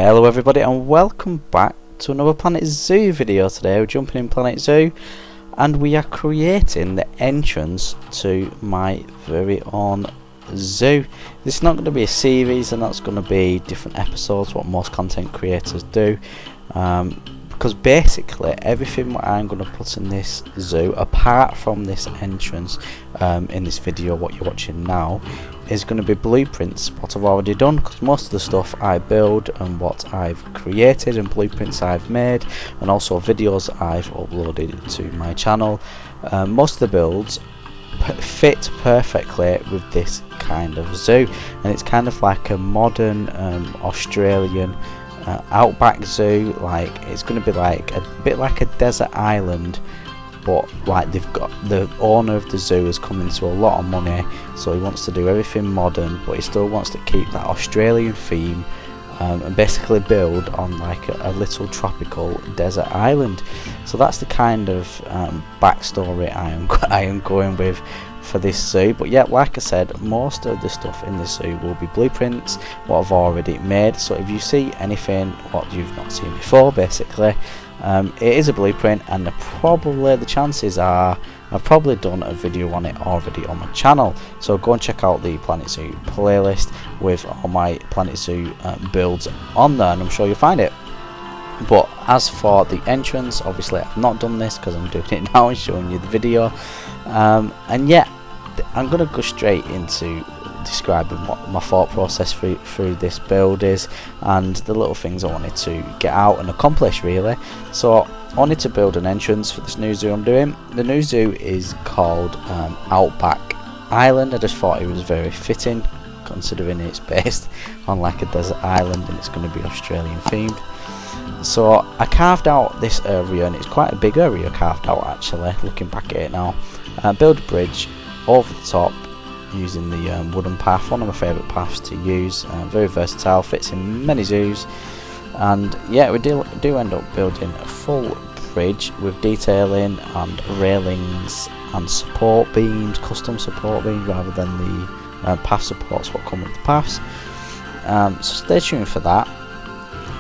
Hello everybody and welcome back to another Planet Zoo video. Today we're jumping in Planet Zoo and we are creating the entrance to my very own zoo. This is not going to be a series and that's going to be different episodes, what most content creators do, because basically everything I'm going to put in this zoo, apart from this entrance in this video what you're watching now, is going to be blueprints, what I've already done, because most of the stuff I build and what I've created and blueprints I've made and also videos I've uploaded to my channel, most of the builds fit perfectly with this kind of zoo, and it's kind of like a modern Australian outback zoo. Like it's going to be like a bit like a desert island, but like they've got, the owner of the zoo has come into a lot of money, so he wants to do everything modern but he still wants to keep that Australian theme, and basically build on like a little tropical desert island. So that's the kind of backstory I am going with for this zoo. But yeah, like I said, most of the stuff in the zoo will be blueprints what I've already made, so if you see anything what you've not seen before, basically it is a blueprint, and the chances are I've probably done a video on it already on my channel, so go and check out the Planet Zoo playlist with all my Planet Zoo builds on there and I'm sure you'll find it. But as for the entrance, obviously I've not done this because I'm doing it now and showing you the video, and yeah, I'm going to go straight into describing what my thought process through this build is and the little things I wanted to get out and accomplish really. So I wanted to build an entrance for this new zoo I'm doing. The new zoo is called Outback Island. I just thought it was very fitting considering it's based on like a desert island and it's going to be Australian themed. So I carved out this area, and it's quite a big area carved out actually, looking back at it now. Build a bridge over the top using the wooden path, one of my favourite paths to use, very versatile, fits in many zoos. And yeah, we do end up building a full bridge with detailing and railings and support beams, custom support beams rather than the path supports what come with the paths. So stay tuned for that.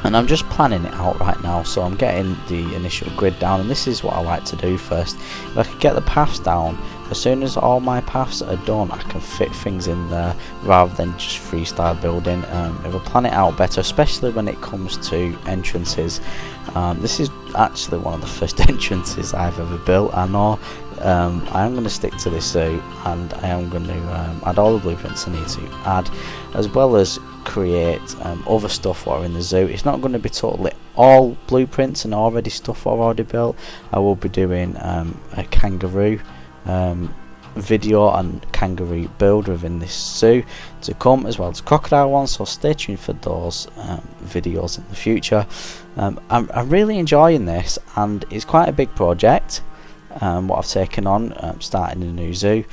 And I'm just planning it out right now, so I'm getting the initial grid down, and this is what I like to do first. If I could get the paths down, as soon as all my paths are done I can fit things in there rather than just freestyle building. If I plan it out better, especially when it comes to entrances. This is actually one of the first entrances I've ever built. I know I am going to stick to this zoo, and I am going to add all the blueprints I need to add, as well as create other stuff what are in the zoo. It's not going to be totally all blueprints and already stuff I've already built. I will be doing a kangaroo video and kangaroo build within this zoo to come, as well as crocodile ones, so stay tuned for those videos in the future. I'm really enjoying this, and it's quite a big project what I've taken on, starting a new zoo,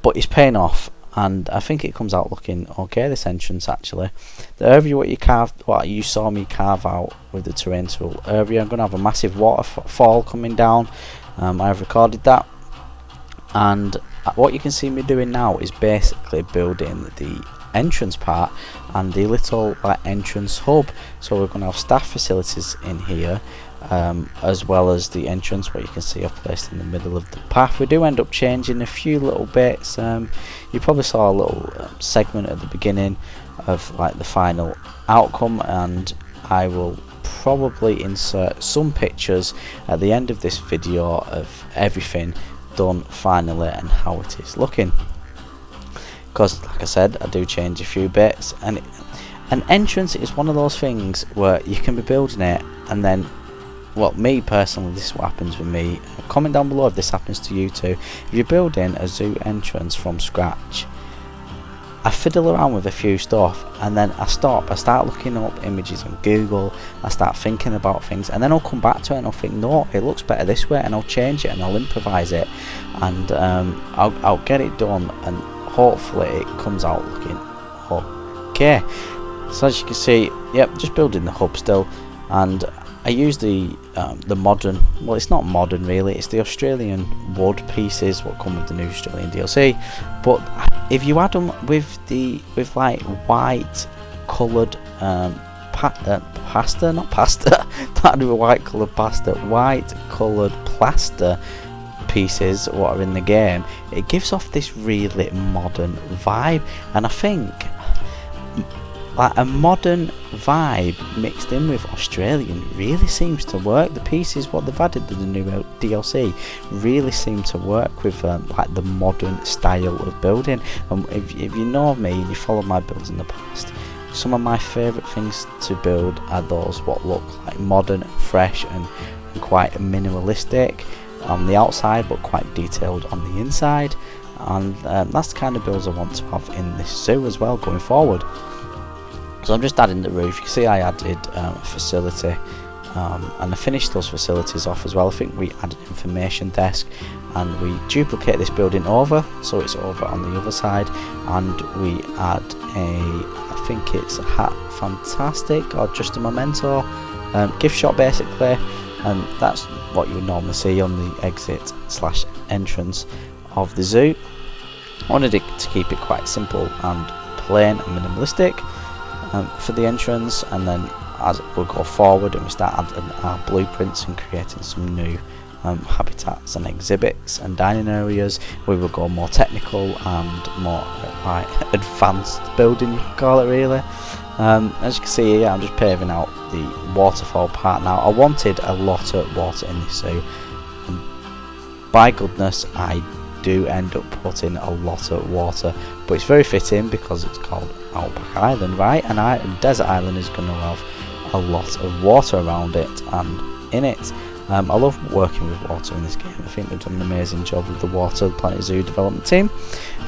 but it's paying off and I think it comes out looking okay, this entrance actually. The area what you saw me carve out with the terrain tool area, I'm going to have a massive waterfall coming down. I've recorded that, and what you can see me doing now is basically building the entrance part and the little entrance hub. So we're going to have staff facilities in here, as well as the entrance where you can see I've placed in the middle of the path. We do end up changing a few little bits. You probably saw a little segment at the beginning of like the final outcome, and I will probably insert some pictures at the end of this video of everything done finally and how it is looking, because like I said, I do change a few bits. And an entrance is one of those things where you can be building it, and then, well, me personally, this is what happens with me. Comment down below if this happens to you too. If you're building a zoo entrance from scratch, I fiddle around with a few stuff and then I start looking up images on Google, I start thinking about things, and then I'll come back to it and I'll think, no, it looks better this way, and I'll change it and I'll improvise it, and I'll get it done, and hopefully it comes out looking okay. So as you can see, yep, just building the hub still, and I use the modern, well, it's not modern really, it's the Australian wood pieces what come with the new Australian DLC, but if you add them with like white coloured pasta, not pasta, that'd be white coloured pasta, white coloured plaster pieces what are in the game, it gives off this really modern vibe, and I think like a modern vibe mixed in with Australian really seems to work. The pieces what they've added to the new DLC really seem to work with like the modern style of building. And if you know me and you follow my builds in the past, some of my favourite things to build are those what look like modern, fresh and quite minimalistic on the outside but quite detailed on the inside, and that's the kind of builds I want to have in this zoo as well going forward. So I'm just adding the roof. You can see I added a facility, and I finished those facilities off as well. I think we added an information desk, and we duplicate this building over, so it's over on the other side, and we add I think it's a hat fantastic or just a memento gift shop basically, and that's what you would normally see on the exit / entrance of the zoo. I wanted it to keep it quite simple and plain and minimalistic for the entrance, and then as we go forward and we start adding our blueprints and creating some new habitats and exhibits and dining areas, we will go more technical and more like advanced building, you can call it really. As you can see here, I'm just paving out the waterfall part now. I wanted a lot of water in this zoo, and by goodness I do end up putting a lot of water, but it's very fitting because it's called Outback Island, right? And Desert Island is going to have a lot of water around it and in it. I love working with water in this game. I think they've done an amazing job with the water. The Planet Zoo development team,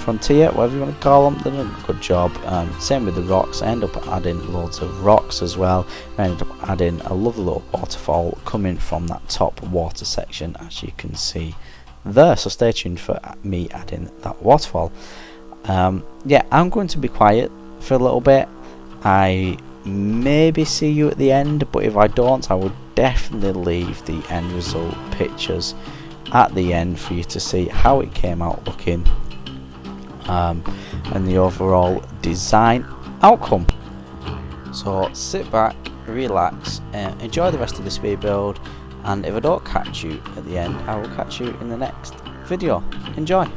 Frontier, whatever you want to call them, they've done a good job. Same with the rocks. I end up adding loads of rocks as well. I ended up adding a lovely little waterfall coming from that top water section, as you can see there. So stay tuned for me adding that waterfall. Yeah, I'm going to be quiet for a little bit. I maybe see you at the end, but if I don't, I will definitely leave the end result pictures at the end for you to see how it came out looking, and the overall design outcome. So sit back, relax, enjoy the rest of the speed build, and if I don't catch you at the end, I will catch you in the next video. Enjoy.